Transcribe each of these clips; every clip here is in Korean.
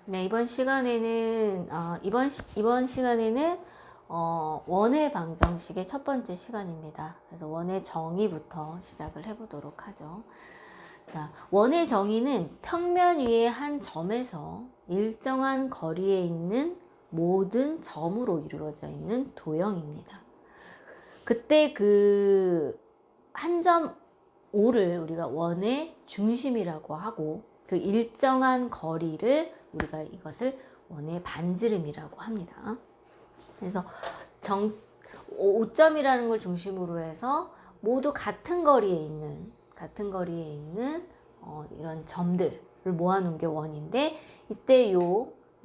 네, 이번 시간에는 이번 시간에는 원의 방정식의 첫 번째 시간입니다. 그래서 원의 정의부터 시작을 해보도록 하죠. 자, 원의 정의는 평면 위의 한 점에서 일정한 거리에 있는 모든 점으로 이루어져 있는 도형입니다. 그때 그 한 점 O를 우리가 원의 중심이라고 하고 그 일정한 거리를 우리가 이것을 원의 반지름이라고 합니다. 그래서 5점이라는 걸 중심으로 해서 모두 같은 거리에 있는 이런 점들을 모아놓은 게 원인데, 이때 이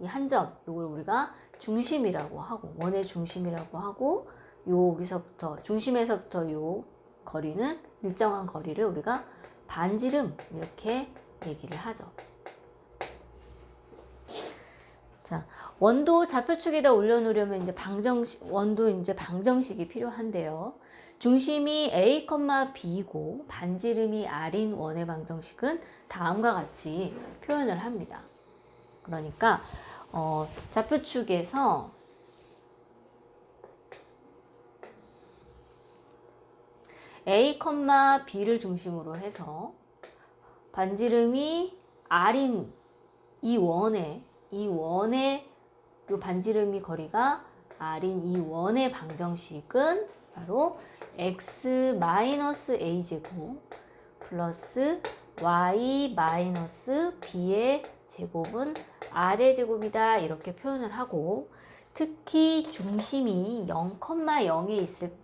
한 점, 요걸 우리가 중심이라고 하고, 원의 중심이라고 하고, 여기서부터 중심에서부터 요 거리는 일정한 거리를 우리가 반지름 이렇게 얘기를 하죠. 자, 원도 좌표축에다 올려놓으려면 이제 방정식이 필요한데요. 중심이 A, B이고 반지름이 R인 원의 방정식은 다음과 같이 표현을 합니다. 그러니까 좌표축에서 A, B를 중심으로 해서 반지름이 R인 이 원의 요 반지름이 거리가 R인 이 원의 방정식은 바로 x-a 제곱 플러스 y-b의 제곱은 R의 제곱이다, 이렇게 표현을 하고, 특히 중심이 0,0에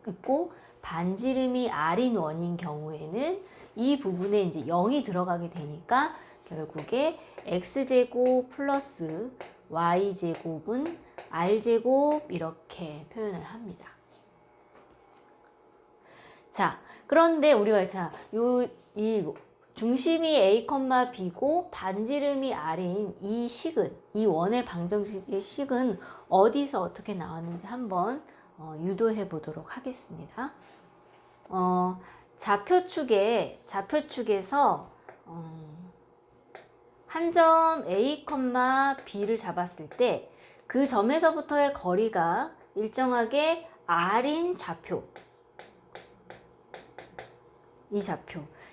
있고 반지름이 R인 원인 경우에는 이 부분에 이제 0이 들어가게 되니까 결국에 x제곱 플러스 y제곱은 r제곱 이렇게 표현을 합니다. 자, 그런데 우리가 이 중심이 a, b고 반지름이 r인 이 원의 방정식의 식은 어디서 어떻게 나왔는지 한번 유도해 보도록 하겠습니다. 좌표축에서 한 점 A, B를 잡았을 때 그 점에서부터의 거리가 일정하게 R인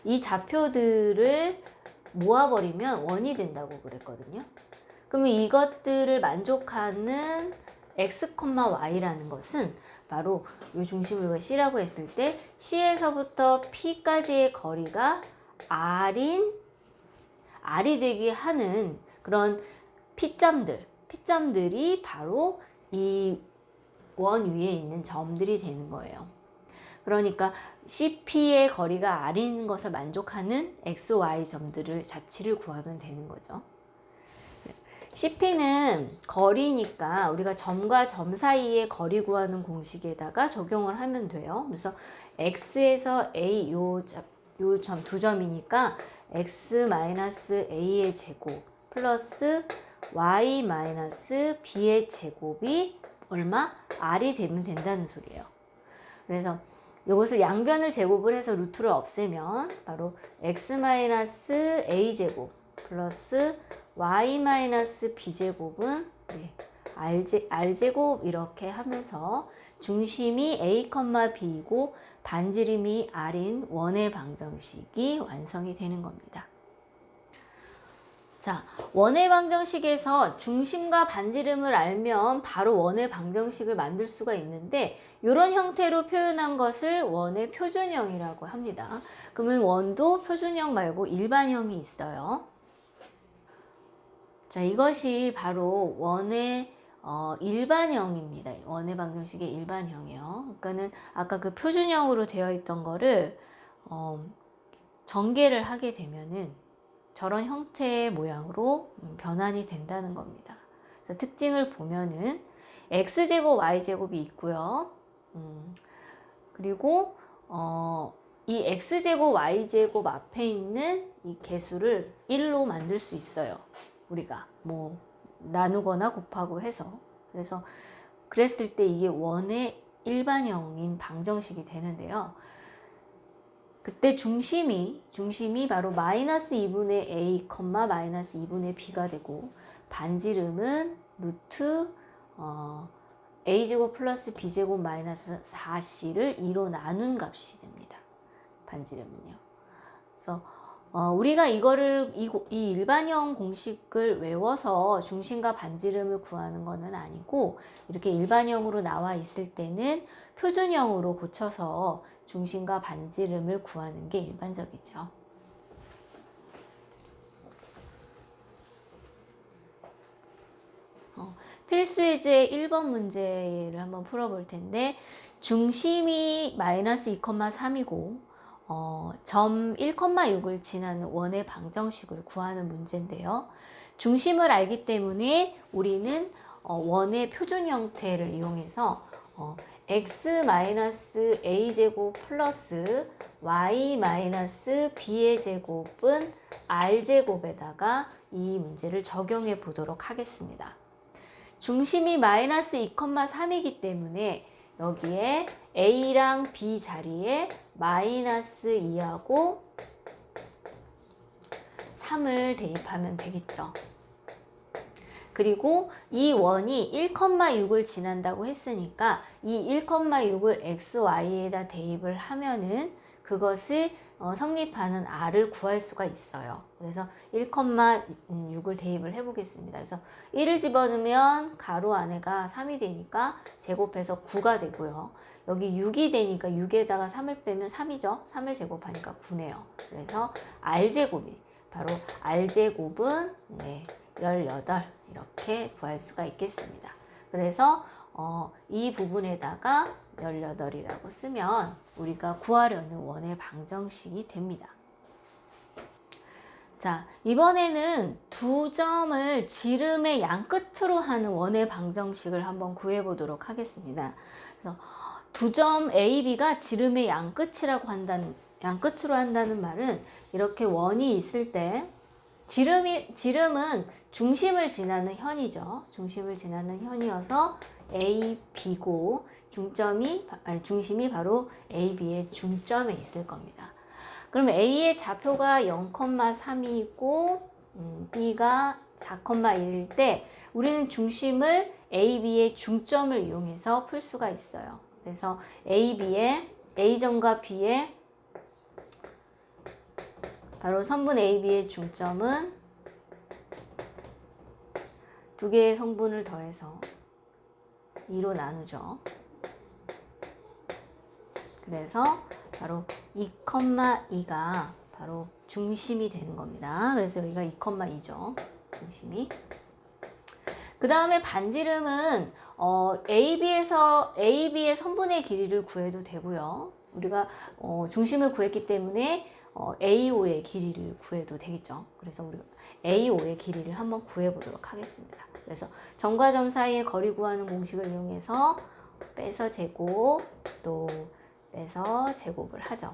이 좌표들을 모아버리면 원이 된다고 그랬거든요. 그러면 이것들을 만족하는 x, y라는 것은 바로 이 중심을 C라고 했을 때 C에서부터 P까지의 거리가 R이 되게 하는 그런 P점들이 바로 이 원 위에 있는 점들이 되는 거예요. 그러니까 CP의 거리가 R인 것을 만족하는 X, Y 점들을 자치를 구하면 되는 거죠. CP는 거리니까 우리가 점과 점 사이의 거리 구하는 공식에다가 적용을 하면 돼요. 그래서 X에서 A 요 점 두 점이니까 x-a의 제곱 플러스 y-b의 제곱이 얼마? R이 되면 된다는 소리예요. 그래서 이것을 양변을 제곱을 해서 루트를 없애면 바로 x-a 제곱 플러스 y-b 제곱은 r 제곱 이렇게 하면서 중심이 a, b이고 반지름이 R인 원의 방정식이 완성이 되는 겁니다. 자, 원의 방정식에서 중심과 반지름을 알면 바로 원의 방정식을 만들 수가 있는데, 이런 형태로 표현한 것을 원의 표준형이라고 합니다. 그러면 원도 표준형 말고 일반형이 있어요. 자, 이것이 바로 원의 일반형입니다. 원의 방정식의 일반형이요. 그러니까는 아까 그 표준형으로 되어 있던 거를 전개를 하게 되면은 저런 형태의 모양으로 변환이 된다는 겁니다. 그래서 특징을 보면은 x제곱 y제곱이 있고요. 그리고 이 x제곱 y제곱 앞에 있는 이 개수를 1로 만들 수 있어요. 우리가 뭐 나누거나 곱하고 해서. 그래서 그랬을 때 이게 원의 일반형인 방정식이 되는데요. 그때 중심이 바로 마이너스 2분의 a, 마이너스 2분의 b가 되고, 반지름은 루트 a제곱 플러스 b제곱 마이너스 4c를 2로 나눈 값이 됩니다. 반지름은요. 그래서 우리가 이거를 이 일반형 공식을 외워서 중심과 반지름을 구하는 것은 아니고 이렇게 일반형으로 나와 있을 때는 표준형으로 고쳐서 중심과 반지름을 구하는 게 일반적이죠. 필수예제 1번 문제를 한번 풀어볼 텐데 중심이 마이너스 2,3이고 점 1,6을 지나는 원의 방정식을 구하는 문제인데요. 중심을 알기 때문에 우리는 원의 표준 형태를 이용해서 x-a제곱 플러스 y-b의 제곱은 r제곱에다가 이 문제를 적용해 보도록 하겠습니다. 중심이 마이너스 2,3이기 때문에 여기에 a랑 b 자리에 마이너스 2하고 3을 대입하면 되겠죠. 그리고 이 원이 1,6을 지난다고 했으니까 이 1,6을 xy에다 대입을 하면은 그것을 성립하는 r을 구할 수가 있어요. 그래서 1,6을 대입을 해보겠습니다. 그래서 1을 집어넣으면 가로 안에가 3이 되니까 제곱해서 9가 되고요. 여기 6이 되니까 6에다가 3을 빼면 3이죠. 3을 제곱하니까 9네요. 그래서 r제곱이 바로 r제곱은 18 이렇게 구할 수가 있겠습니다. 그래서 이 부분에다가 18이라고 쓰면 우리가 구하려는 원의 방정식이 됩니다. 자, 이번에는 두 점을 지름의 양끝으로 하는 원의 방정식을 한번 구해보도록 하겠습니다. 그래서 두 점 A, B가 지름의 양끝으로 한다는 말은 이렇게 원이 있을 때 지름은 중심을 지나는 현이죠. 중심을 지나는 현이어서 A, B고 중심이 바로 A, B의 중점에 있을 겁니다. 그럼 A의 좌표가 0,3이고 B가 4,1일 때 우리는 중심을 A, B의 중점을 이용해서 풀 수가 있어요. 그래서 A점과 B의 바로 선분 AB의 중점은 두 개의 성분을 더해서 2로 나누죠. 그래서 바로 2,2가 바로 중심이 되는 겁니다. 그래서 여기가 2,2죠. 중심이. 그 다음에 반지름은 AB의 선분의 길이를 구해도 되고요. 우리가 중심을 구했기 때문에 AO의 길이를 구해도 되겠죠. 그래서 우리가 AO의 길이를 한번 구해보도록 하겠습니다. 그래서 점과 점 사이의 거리 구하는 공식을 이용해서 빼서 제곱 또 빼서 제곱을 하죠.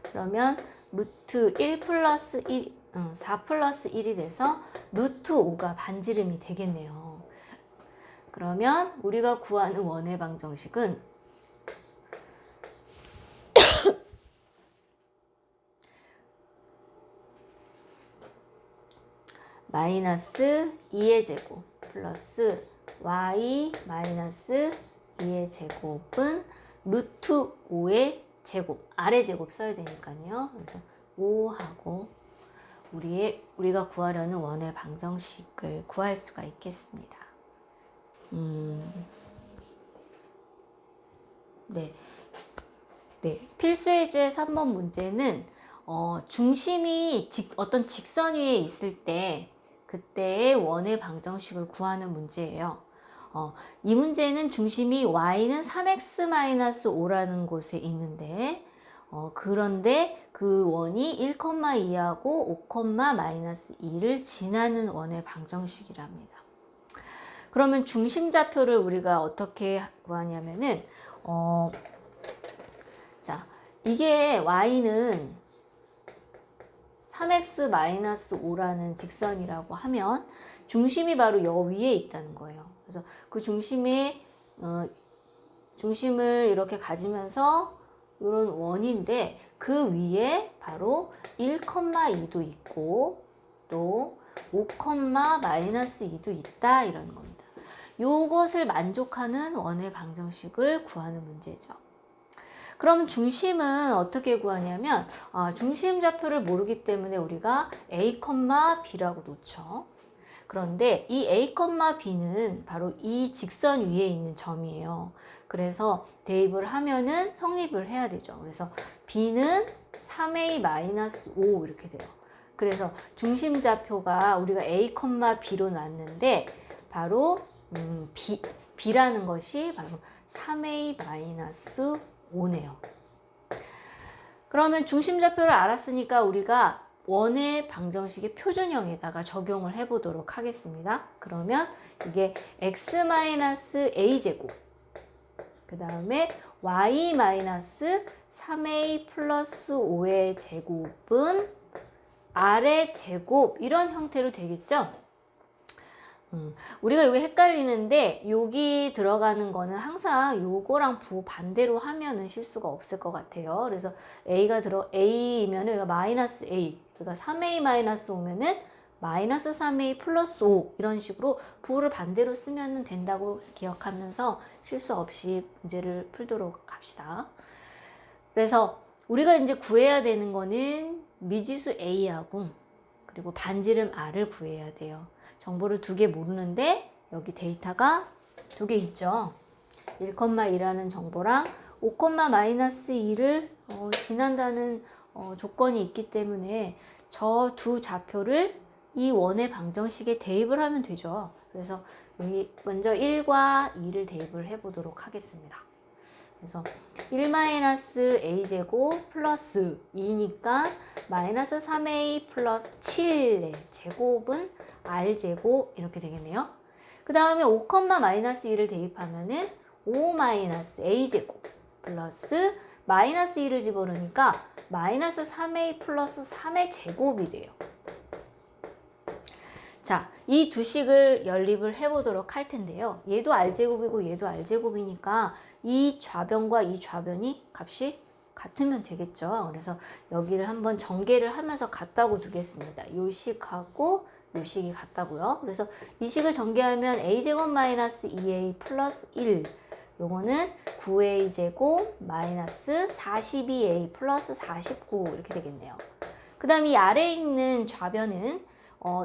그러면 루트 1 플러스 1, 4 플러스 1이 돼서 루트 5가 반지름이 되겠네요. 그러면 우리가 구하는 원의 방정식은 마이너스 2의 제곱 플러스 y 마이너스 2의 제곱은 루트 5의 제곱, 아래 제곱 써야 되니까요. 그래서 5하고 우리가 구하려는 원의 방정식을 구할 수가 있겠습니다. 필수예제 3번 문제는 중심이 어떤 직선 위에 있을 때 그때의 원의 방정식을 구하는 문제예요. 이 문제는 중심이 y는 3x-5라는 곳에 있는데 그런데 그 원이 1,2하고 5,-2를 지나는 원의 방정식이랍니다. 그러면 중심좌표를 우리가 어떻게 구하냐면은 자, 이게 y는 3x-5라는 직선이라고 하면 중심이 바로 여 위에 있다는 거예요. 그래서 그 중심을 이렇게 가지면서 이런 원인데 그 위에 바로 1,2도 있고 또 5, 마이너스 2도 있다 이런 겁니다. 요것을 만족하는 원의 방정식을 구하는 문제죠. 그럼 중심은 어떻게 구하냐면 중심 좌표를 모르기 때문에 우리가 A, B라고 놓죠. 그런데 이 A, B는 바로 이 직선 위에 있는 점이에요. 그래서 대입을 하면은 성립을 해야 되죠. 그래서 B는 3A-5 이렇게 돼요. 그래서 중심 좌표가 우리가 A, B로 놨는데 바로 B라는 것이 바로 3A-5네요. 그러면 중심 좌표를 알았으니까 우리가 원의 방정식의 표준형에다가 적용을 해보도록 하겠습니다. 그러면 이게 x-a제곱 그 다음에 y-3a 플러스 5의 제곱은 r의 제곱 이런 형태로 되겠죠? 우리가 여기 헷갈리는데 여기 들어가는 거는 항상 요거랑 반대로 하면은 실수가 없을 것 같아요. 그래서 A면은 여기가 마이너스 A, 그러니까 3A 마이너스 5면은 마이너스 3A 플러스 5 이런 식으로 부호를 반대로 쓰면 된다고 기억하면서 실수 없이 문제를 풀도록 합시다. 그래서 우리가 이제 구해야 되는 거는 미지수 A하고 그리고 반지름 R을 구해야 돼요. 정보를 2개 모르는데 여기 데이터가 2개 있죠. 1,2라는 정보랑 5, 마이너스 2를 지난다는 조건이 있기 때문에 저 두 좌표를 이 원의 방정식에 대입을 하면 되죠. 그래서 여기 먼저 1과 2를 대입을 해보도록 하겠습니다. 그래서 1-a제곱 플러스 2니까 마이너스 3a 플러스 7의 제곱은 r제곱 이렇게 되겠네요. 그 다음에 5, 마이너스 2를 대입하면은 5-a제곱 플러스 마이너스 2를 집어넣으니까 마이너스 3a 플러스 3의 제곱이 돼요. 자, 이 두 식을 연립을 해보도록 할 텐데요. 얘도 r제곱이고 얘도 r제곱이니까 이 좌변과 이 좌변이 값이 같으면 되겠죠. 그래서 여기를 한번 전개를 하면서 같다고 두겠습니다. 요 식하고 요 식이 같다고요. 그래서 이 식을 전개하면 a제곱 마이너스 2a 플러스 1 요거는 9a제곱 마이너스 42a 플러스 49 이렇게 되겠네요. 그 다음 이 아래에 있는 좌변은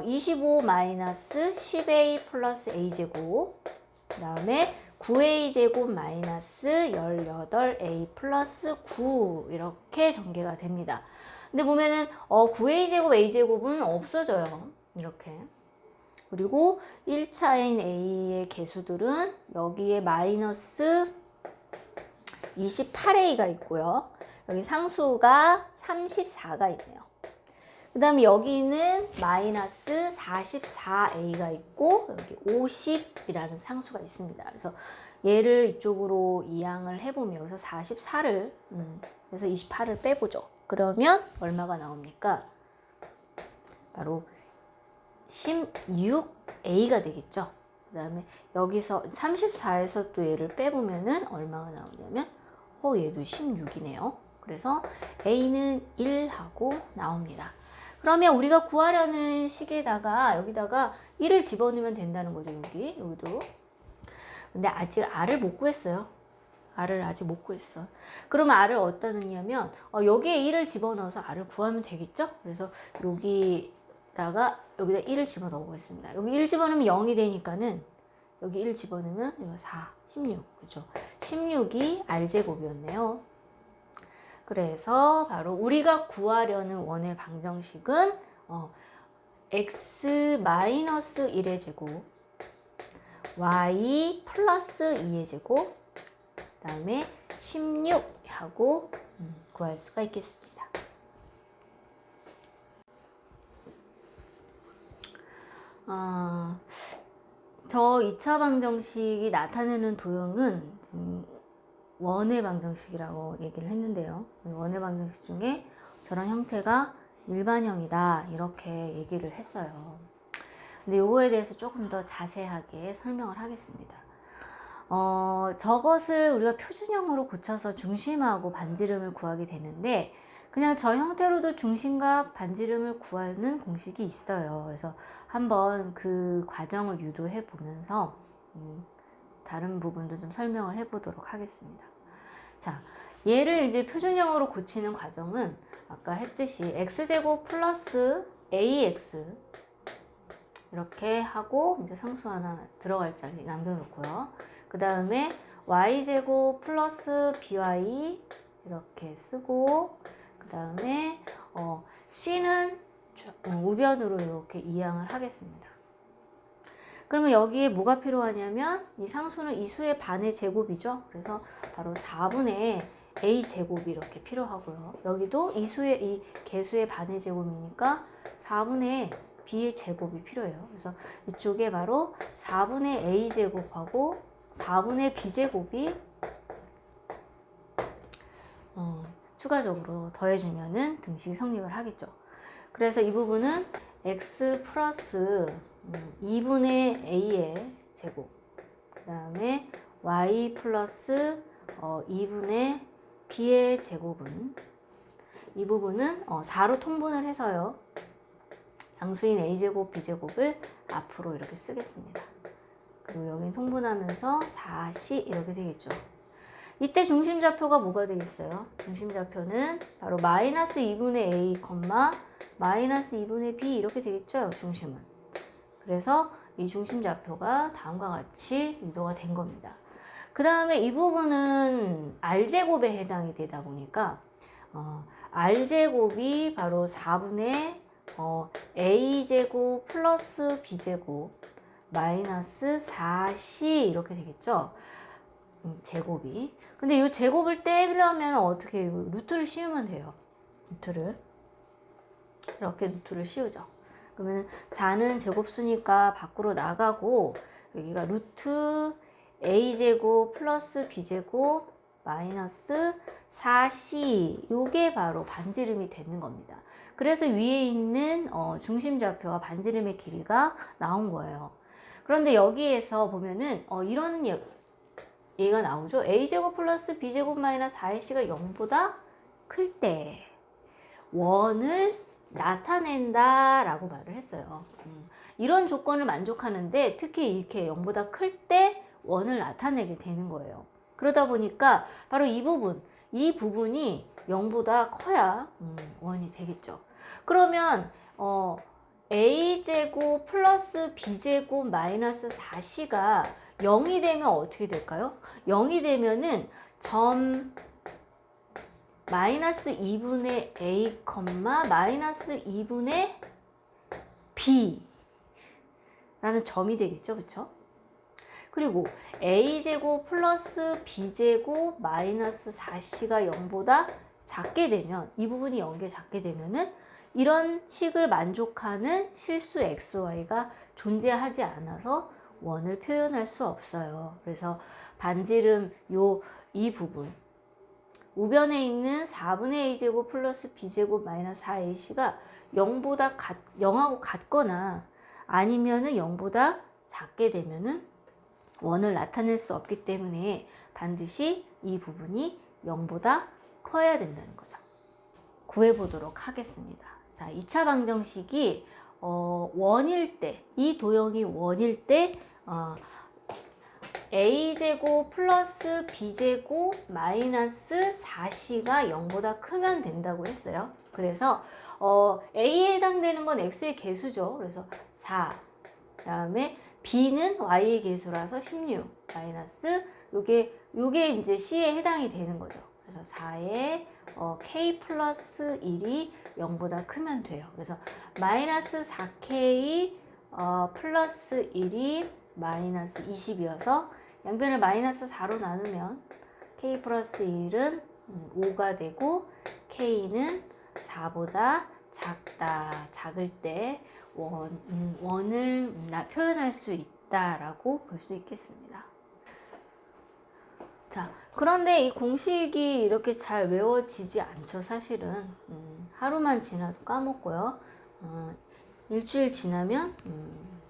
25 마이너스 10a 플러스 a제곱 그 다음에 9a제곱 마이너스 18a 플러스 9 이렇게 전개가 됩니다. 근데 보면은 9a제곱 a제곱은 없어져요. 이렇게. 그리고 1차인 a의 개수들은 여기에 마이너스 28a가 있고요. 여기 상수가 34가 있네요. 그 다음에 여기는 마이너스 44a가 있고 여기 50이라는 상수가 있습니다. 그래서 얘를 이쪽으로 이항을 해보면 여기서 44를 그래서 28을 빼보죠. 그러면 얼마가 나옵니까? 바로 16a가 되겠죠. 그 다음에 여기서 34에서 또 얘를 빼보면은 얼마가 나오냐면 얘도 16이네요. 그래서 a는 1하고 나옵니다. 그러면 우리가 구하려는 식에다가 여기다가 1을 집어넣으면 된다는 거죠. 여기도. 근데 아직 r을 못 구했어요. r을 아직 못 구했어. 그러면 r을 어디다 넣냐면 여기에 1을 집어넣어서 r을 구하면 되겠죠. 그래서 여기다 1을 집어넣어 보겠습니다. 여기 1 집어넣으면 0이 되니까는 여기 1 집어넣으면 이거 4, 16 그죠? 16이 r제곱이었네요. 그래서 바로 우리가 구하려는 원의 방정식은 x-1의 제곱 y 플러스 2의 제곱 그 다음에 16하고 구할 수가 있겠습니다. 저 2차 방정식이 나타내는 도형은 원의 방정식이라고 얘기를 했는데요. 원의 방정식 중에 저런 형태가 일반형이다 이렇게 얘기를 했어요. 근데 요거에 대해서 조금 더 자세하게 설명을 하겠습니다. 저것을 우리가 표준형으로 고쳐서 중심하고 반지름을 구하게 되는데 그냥 저 형태로도 중심과 반지름을 구하는 공식이 있어요. 그래서 한번 그 과정을 유도해 보면서 다른 부분도 좀 설명을 해 보도록 하겠습니다. 자, 얘를 이제 표준형으로 고치는 과정은 아까 했듯이 x제곱 플러스 ax 이렇게 하고 이제 상수 하나 들어갈 자리 남겨놓고요. 그 다음에 y제곱 플러스 by 이렇게 쓰고 그 다음에 c는 우변으로 이렇게 이항을 하겠습니다. 그러면 여기에 뭐가 필요하냐면 이 상수는 이 수의 반의 제곱이죠. 그래서 바로 4분의 a 제곱이 이렇게 필요하고요. 여기도 이 수의 이 개수의 반의 제곱이니까 4분의 b의 제곱이 필요해요. 그래서 이쪽에 바로 4분의 a 제곱하고 4분의 b 제곱이 추가적으로 더해주면은 등식이 성립을 하겠죠. 그래서 이 부분은 x 플러스 2분의 a의 제곱, 그 다음에 y 플러스 2분의 b의 제곱은 이 부분은 4로 통분을 해서요. 양수인 a제곱 b제곱을 앞으로 이렇게 쓰겠습니다. 그리고 여기 통분하면서 4c 이렇게 되겠죠. 이때 중심좌표가 뭐가 되겠어요? 중심좌표는 바로 마이너스 2분의 a, 마이너스 2분의 b 이렇게 되겠죠. 중심은. 그래서 이 중심좌표가 다음과 같이 유도가 된 겁니다. 그 다음에 이 부분은 r제곱에 해당이 되다 보니까 r제곱이 바로 4분의 a제곱 플러스 b제곱 마이너스 4c 이렇게 되겠죠. 제곱이. 근데 이 제곱을 떼려면 어떻게 해요? 루트를 씌우면 돼요. 루트를. 이렇게 루트를 씌우죠. 그러면 4는 제곱수니까 밖으로 나가고 여기가 루트 a제곱 플러스 b제곱 마이너스 4c 요게 바로 반지름이 되는 겁니다. 그래서 위에 있는 중심좌표와 반지름의 길이가 나온 거예요. 그런데 여기에서 보면은 이런 얘가 나오죠. a제곱 플러스 b제곱 마이너스 4ac가 0보다 클 때 원을 나타낸다 라고 말을 했어요. 이런 조건을 만족하는데 특히 이렇게 0보다 클 때 원을 나타내게 되는 거예요. 그러다 보니까 바로 이 부분이 0보다 커야 원이 되겠죠. 그러면 a제곱 플러스 b제곱 마이너스 4c가 0이 되면 어떻게 될까요? 0이 되면은 점 마이너스 2분의 a, 마이너스 2분의 b 라는 점이 되겠죠. 그쵸? 그리고 a제곱 플러스 b제곱 마이너스 4c가 0보다 작게 되면 이 부분이 0개 작게 되면은 이런 식을 만족하는 실수 xy가 존재하지 않아서 원을 표현할 수 없어요. 그래서 반지름 이 부분 우변에 있는 4분의 a제곱 플러스 b제곱 마이너스 4ac가 0하고 같거나 아니면은 0보다 작게 되면은 원을 나타낼 수 없기 때문에 반드시 이 부분이 0보다 커야 된다는 거죠. 구해보도록 하겠습니다. 자, 2차 방정식이 원일 때, 이 도형이 원일 때 a제곱 플러스 b제곱 마이너스 4c가 0보다 크면 된다고 했어요. 그래서 a에 해당되는 건 x의 개수죠. 그래서 4, 그 다음에 b는 y의 개수라서 16 마이너스 요게 이제 c에 해당이 되는 거죠. 그래서 4에 k 플러스 1이 0보다 크면 돼요. 그래서 마이너스 4k 플러스 1이 마이너스 20이어서 양변을 마이너스 4로 나누면 k 플러스 1은 5가 되고 k는 4보다 작을 때 원을 표현할 수 있다라고 볼 수 있겠습니다. 자, 그런데 이 공식이 이렇게 잘 외워지지 않죠. 사실은 하루만 지나도 까먹고요. 일주일 지나면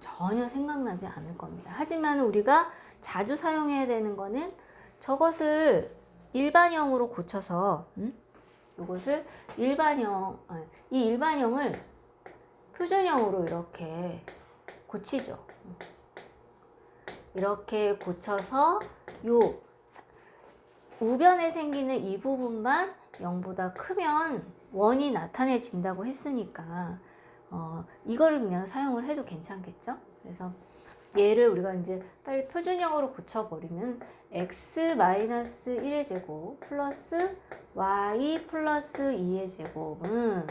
전혀 생각나지 않을 겁니다. 하지만 우리가 자주 사용해야 되는 거는 저것을 일반형으로 고쳐서 이것을 일반형, 이 일반형을 표준형으로 이렇게 고치죠. 이렇게 고쳐서 요 우변에 생기는 이 부분만 0보다 크면 원이 나타내진다고 했으니까 이거를 그냥 사용을 해도 괜찮겠죠? 그래서 얘를 우리가 이제 빨리 표준형으로 고쳐버리면 x-1의 제곱 플러스 y 플러스 2의 제곱은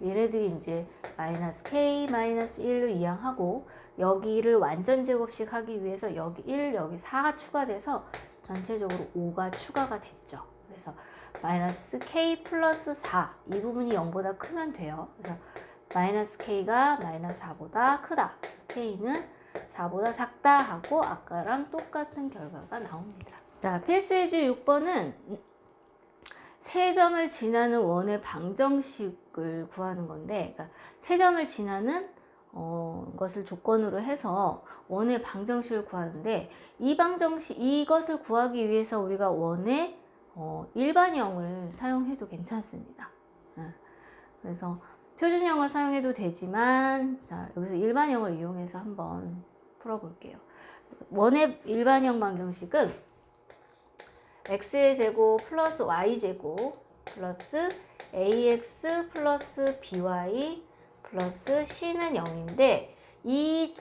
얘네들이 이제 마이너스 k 마이너스 1로 이항하고 여기를 완전 제곱식 하기 위해서 여기 1, 여기 4가 추가돼서 전체적으로 5가 추가가 됐죠. 그래서 마이너스 k 플러스 4 이 부분이 0보다 크면 돼요. 그래서 마이너스 k가 마이너스 4보다 크다. 그래서 k는 4보다 작다 하고 아까랑 똑같은 결과가 나옵니다. 자, 필수의 주 6번은 세 점을 지나는 원의 방정식을 구하는 건데, 그러니까 세 점을 지나는 것을 조건으로 해서 원의 방정식을 구하는데, 이 방정식, 이것을 구하기 위해서 우리가 원의 일반형을 사용해도 괜찮습니다. 그래서 표준형을 사용해도 되지만, 자, 여기서 일반형을 이용해서 한번 풀어볼게요. 원의 일반형 방정식은 x의 제곱 플러스 y 제곱 플러스 ax 플러스 by 플러스 c는 0인데 이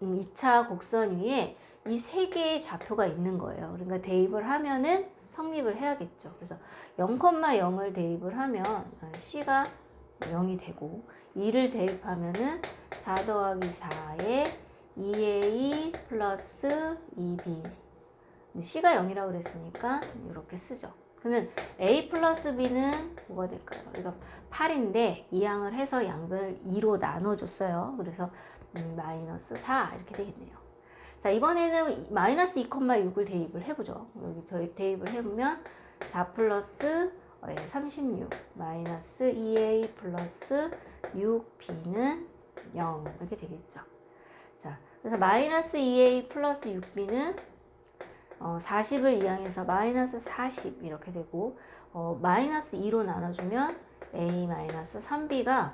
2차 곡선 위에 이 세 개의 좌표가 있는 거예요. 그러니까 대입을 하면은 성립을 해야겠죠. 그래서 0,0을 대입을 하면 c가 0이 되고 2를 대입하면은 4 더하기 4에 2a 플러스 2b c가 0이라고 그랬으니까 이렇게 쓰죠. 그러면 a 플러스 b는 뭐가 될까요? 그러니까 8인데 이항을 해서 양변을 2로 나눠줬어요. 그래서 마이너스 4 이렇게 되겠네요. 자, 이번에는 마이너스 2,6을 대입을 해보죠. 여기 저희 대입을 해보면 4 플러스 36 마이너스 2a 플러스 6b는 0 이렇게 되겠죠. 자, 그래서 마이너스 2a 플러스 6b는 40을 이항해서 마이너스 40 이렇게 되고 마이너스 2로 나눠주면 a 마이너스 3b가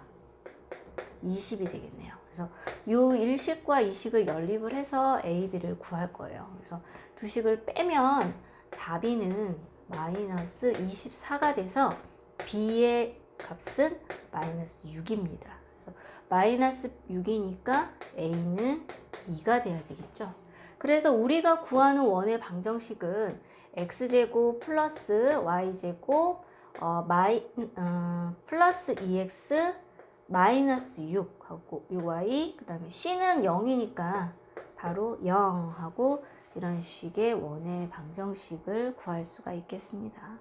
20이 되겠네요. 그래서 요 일식과 이식을 연립을 해서 a, b를 구할 거예요. 그래서 두 식을 빼면 4b는 마이너스 24가 돼서 b의 값은 마이너스 6입니다. 그래서 마이너스 6이니까 a는 2가 돼야 되겠죠. 그래서 우리가 구하는 원의 방정식은 x제곱 플러스 y제곱 플러스 2x 마이너스 6 하고 y 그 다음에 c는 0이니까 바로 0 하고 이런 식의 원의 방정식을 구할 수가 있겠습니다.